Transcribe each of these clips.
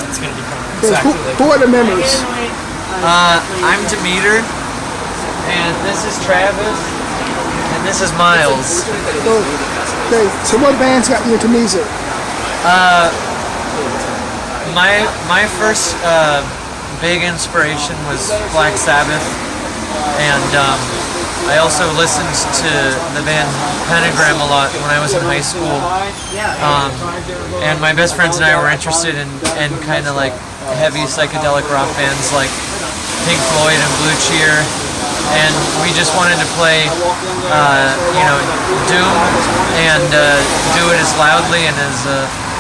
it's going to be fun. Okay, who are the members? I'm Demeter, and this is Travis, and this is Miles. So what bands got you into music? My first big inspiration was Black Sabbath, and I also listened to the band Pentagram a lot when I was in high school. And my best friends and I were interested in kind of like heavy psychedelic rock bands like Pink Floyd and Blue Cheer, and we just wanted to play, doom and do it as loudly and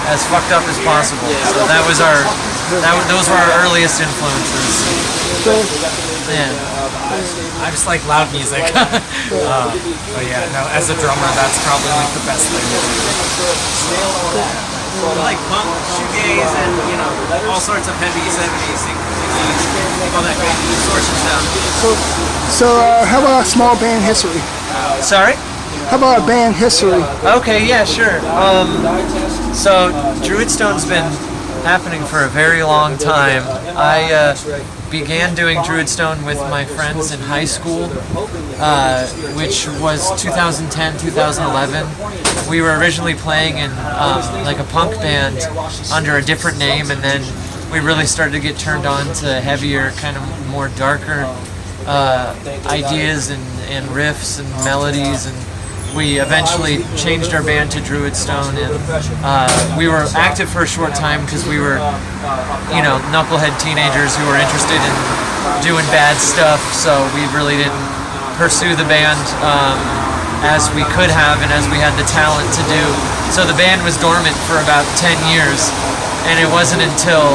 as fucked up as possible. So those were our earliest influences. Yeah. I just like loud music. But yeah, no, as a drummer, that's probably like the best thing to do. Like punk, shoegaze, and all sorts of heavy 70s, 60s, all that great source of sound. So how about small band history? Sorry? How about band history? Okay, yeah, sure. So Druid Stone's been happening for a very long time. I began doing Druid Stone with my friends in high school, which was 2010, 2011. We were originally playing in like a punk band under a different name, and then we really started to get turned on to heavier, kind of more darker ideas and riffs and melodies, and we eventually changed our band to Druid Stone, and we were active for a short time because we were, knucklehead teenagers who were interested in doing bad stuff, so we really didn't pursue the band as we could have and as we had the talent to do. So the band was dormant for about 10 years, and it wasn't until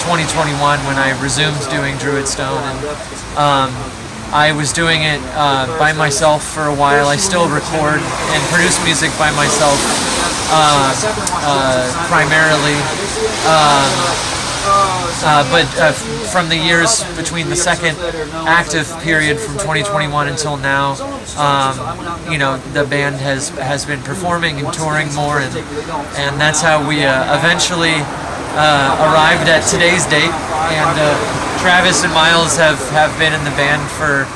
2021 when I resumed doing Druid Stone, and I was doing it by myself for a while. I still record and produce music by myself primarily. But from the years between the second active period from 2021 until now, the band has been performing and touring more, and that's how we eventually arrived at today's date. And Travis and Miles have been in the band for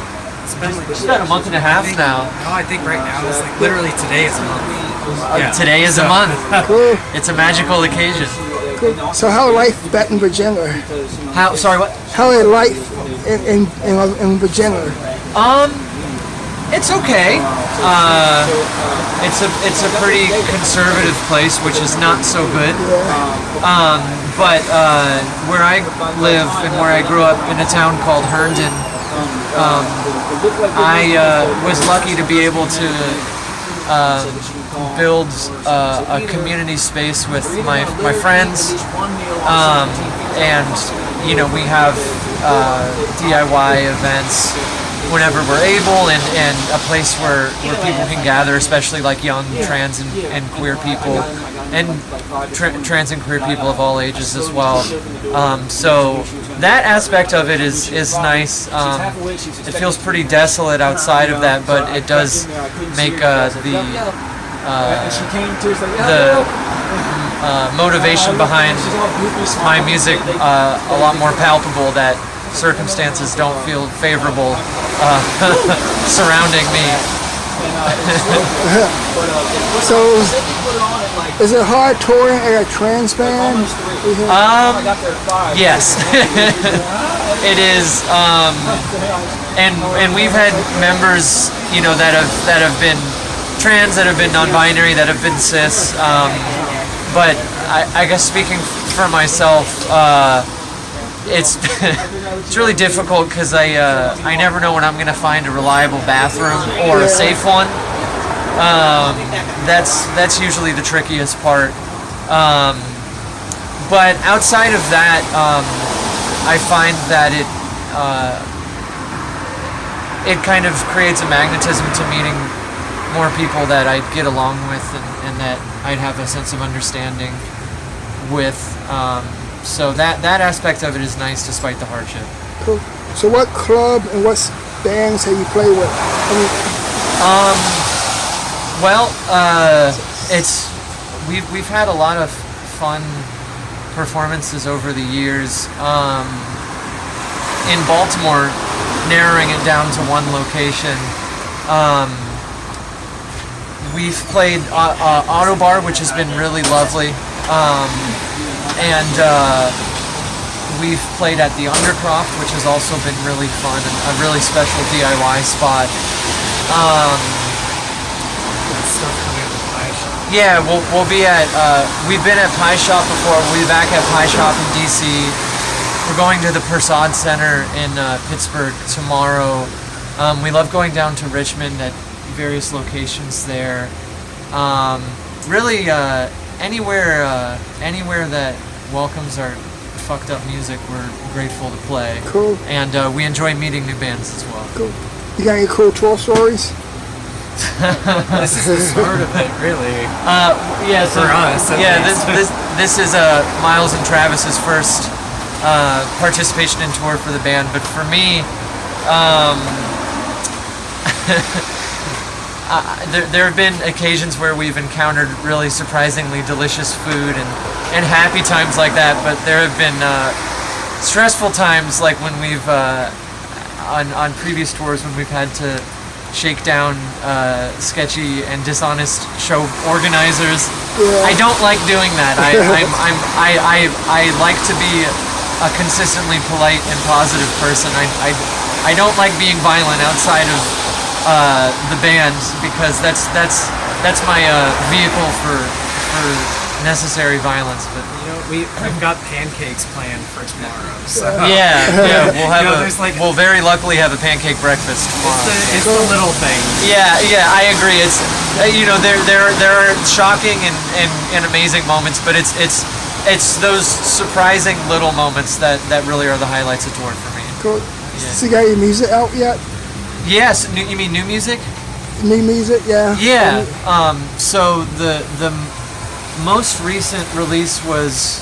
about a month and a half now. No, I think right now it's like literally today is a month. Yeah. Today is a month. Cool. It's a magical occasion. Cool. So how life back in Virginia? Sorry, what? How is life in Virginia? It's okay. It's a pretty conservative place, which is not so good. But where I live and where I grew up in a town called Herndon, I was lucky to be able to build a community space with my friends, and we have DIY events whenever we're able, and a place where people can gather, especially like young trans and queer people, and trans and queer people of all ages as well. So that aspect of it is nice. It feels pretty desolate outside of that, but it does make the motivation behind my music a lot more palpable, that circumstances don't feel favorable surrounding me. So, is it hard touring a trans band? Yes, it is. And we've had members, that have been trans, that have been non-binary, that have been cis. But I guess speaking for myself, it's it's really difficult because I never know when I'm gonna find a reliable bathroom or a safe one. That's usually the trickiest part. But outside of that, I find that it kind of creates a magnetism to meeting more people that I'd get along with and that I'd have a sense of understanding with. So that aspect of it is nice despite the hardship. Cool. So what club and what bands have you played with? We've had a lot of fun performances over the years. In Baltimore, narrowing it down to one location. We've played OTTO Bar, which has been really lovely, and we've played at the Undercroft, which has also been really fun, and a really special DIY spot. Stuff coming up with Pie Shop. Yeah, we'll be at, we've been at Pie Shop before. We'll be back at Pie Shop in DC. We're going to the Persaud Center in Pittsburgh tomorrow. We love going down to Richmond at various locations there. Really, anywhere that welcomes our fucked up music, we're grateful to play. Cool. And we enjoy meeting new bands as well. Cool. You got any cool tour stories? This is the start of it, really. Yeah, so, For us, at yeah. least. This is Miles and Travis's first participation in tour for the band, but for me, there have been occasions where we've encountered really surprisingly delicious food and happy times like that, but there have been stressful times like when we've on previous tours when we've had to shake down sketchy and dishonest show organizers. Yeah. I don't like doing that. I like to be a consistently polite and positive person. I don't like being violent outside of the band because that's my vehicle for necessary violence. But We've got pancakes planned for tomorrow. So yeah, we'll have there's we'll very luckily have a pancake breakfast tomorrow. it's the little things. Yeah, I agree. It's there are shocking and amazing moments, but it's those surprising little moments that really are the highlights of tour for me. Cool. Yeah. So you got your music out yet? Yes, you mean new music? New music, yeah. Yeah. So the most recent release was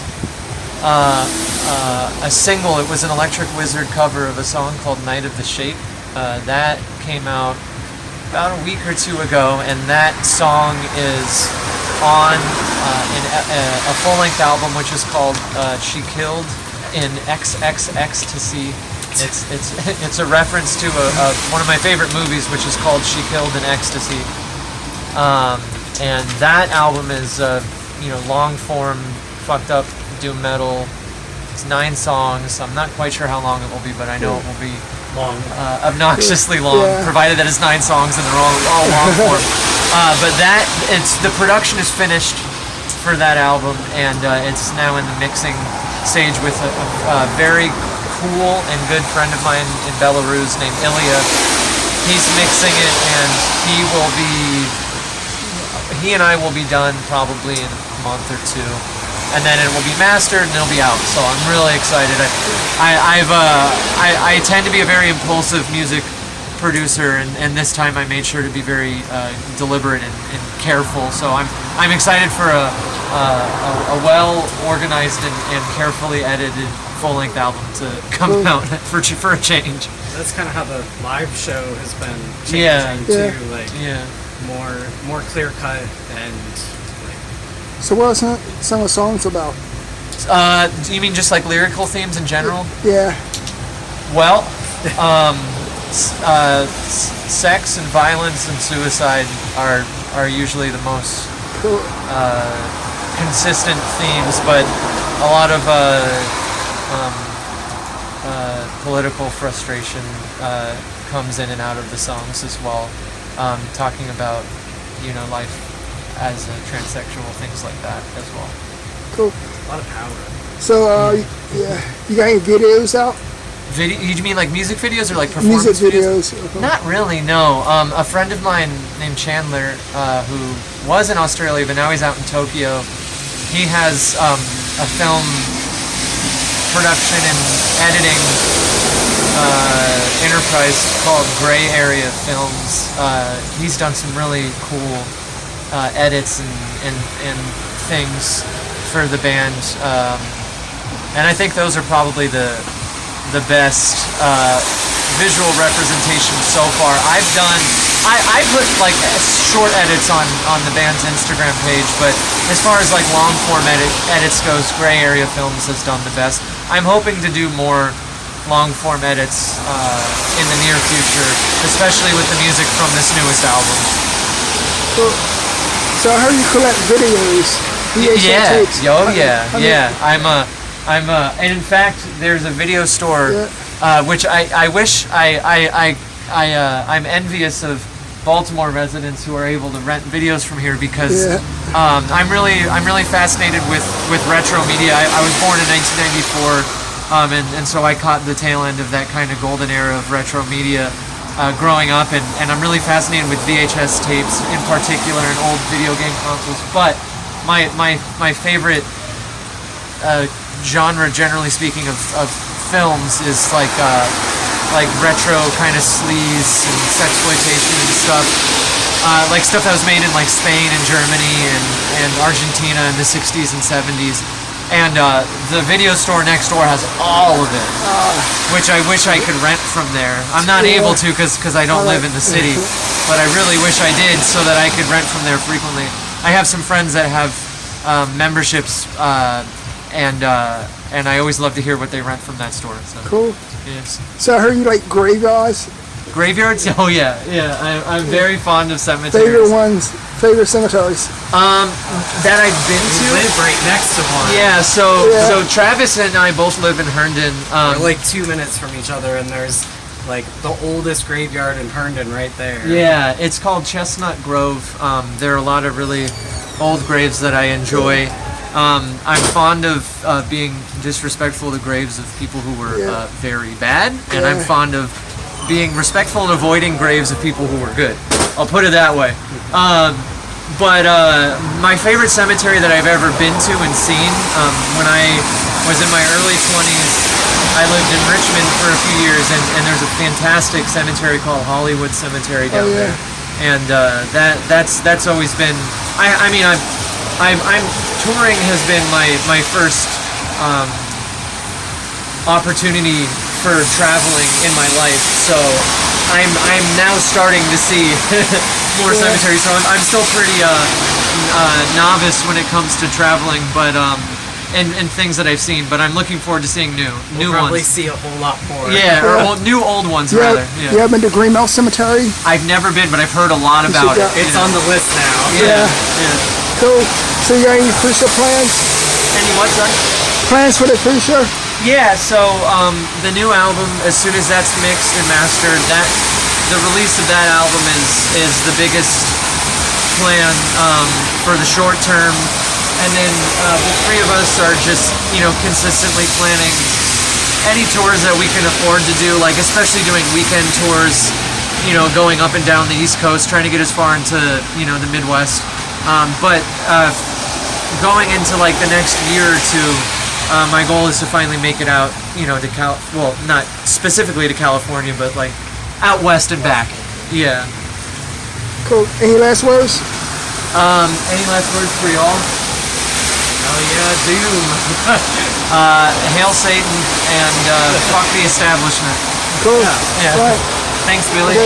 a single. It was an Electric Wizard cover of a song called "Night of the Shape." That came out about a week or two ago, and that song is on a full-length album which is called "She Killed in XXXtasy." It's a reference to one of my favorite movies, which is called "She Killed in Ecstasy," and that album is long-form, fucked up doom metal. It's 9 songs. I'm not quite sure how long it will be, but I know it will be Long. obnoxiously long, Yeah. provided that it's 9 songs and they're all long form. But the production is finished for that album, and it's now in the mixing stage with a very cool and good friend of mine in Belarus named Ilya. He's mixing it, and he and I will be done probably in a month or two, and then it will be mastered and it'll be out. So I'm really excited. I tend to be a very impulsive music producer, and this time I made sure to be very deliberate and careful. So I'm excited for a well organized and carefully edited full-length album to come out for a change. That's kind of how the live show has been Yeah. changing too. Yeah. More clear cut and So what are some of the songs about? You mean just like lyrical themes in general? Yeah. Well, sex and violence and suicide are usually the most Cool. consistent themes, but a lot of political frustration comes in and out of the songs as well, talking about life as a transsexual, things like that as well. Cool. a lot of power. So yeah, you got any videos out? You mean like music videos or like performance Music videos. Uh-huh. Not really, no. A friend of mine named Chandler, who was in Australia but now he's out in Tokyo, he has a film production and editing enterprise called Gray Area Films. He's done some really cool edits and things for the band, and I think those are probably the best visual representation so far. I put like short edits on the band's Instagram page, but as far as like long form edits goes, Gray Area Films has done the best. I'm hoping to do more long form edits in the near future, especially with the music from this newest album. So I heard you collect videos. VHS tapes. Oh yeah. And in fact, there's a video store, which I wish I'm envious of Baltimore residents who are able to rent videos from here, because I'm really fascinated with retro media. I was born in 1994, and so I caught the tail end of that kind of golden era of retro media growing up, and I'm really fascinated with VHS tapes in particular and old video game consoles. But my favorite genre, generally speaking, of films is like retro kind of sleaze and sexploitation and stuff. Like stuff that was made in like Spain and Germany and Argentina in the 60s and 70s. And the video store next door has all of it, which I wish I could rent from there. I'm not able to because I don't live in the city, but I really wish I did so that I could rent from there frequently. I have some friends that have memberships, and I always love to hear what they rent from that store. So. Cool. Yes. So I heard you like graveyards. Graveyards? Oh yeah. I'm very fond of cemeteries. Favorite cemeteries. That I've been to. We live right next to one. Yeah. So Travis and I both live in Herndon. We're like 2 minutes from each other, and there's like the oldest graveyard in Herndon right there. Yeah, it's called Chestnut Grove. There are a lot of really old graves that I enjoy. I'm fond of being disrespectful to graves of people who were very bad, and I'm fond of being respectful and avoiding graves of people who were good. I'll put it that way. But my favorite cemetery that I've ever been to and seen, when I was in my early 20s, I lived in Richmond for a few years, and there's a fantastic cemetery called Hollywood Cemetery down there, and that's always been. I'm touring has been my first opportunity for traveling in my life, so I'm now starting to see more cemeteries. So I'm still pretty novice when it comes to traveling, but and things that I've seen. But I'm looking forward to seeing new We'll probably ones. see a whole lot more. Yeah, or old ones rather. Yeah. You ever been to Greenmount Cemetery? I've never been, but I've heard a lot about it. It's on the list now. Yeah. Cool. So you got any future plans? Any what, son? Plans for the future? Yeah, so the new album, as soon as that's mixed and mastered, the release of that album is the biggest plan for the short term, and then the three of us are just consistently planning any tours that we can afford to do, like especially doing weekend tours, going up and down the East Coast, trying to get as far into the Midwest, but going into like the next year or two. My goal is to finally make it out, to not specifically to California, but like out west and back. Yeah. Cool. Any last words? Any last words for y'all? Oh yeah, Doom. Hail Satan and fuck the establishment. Cool. Yeah. Right. Thanks, Billy.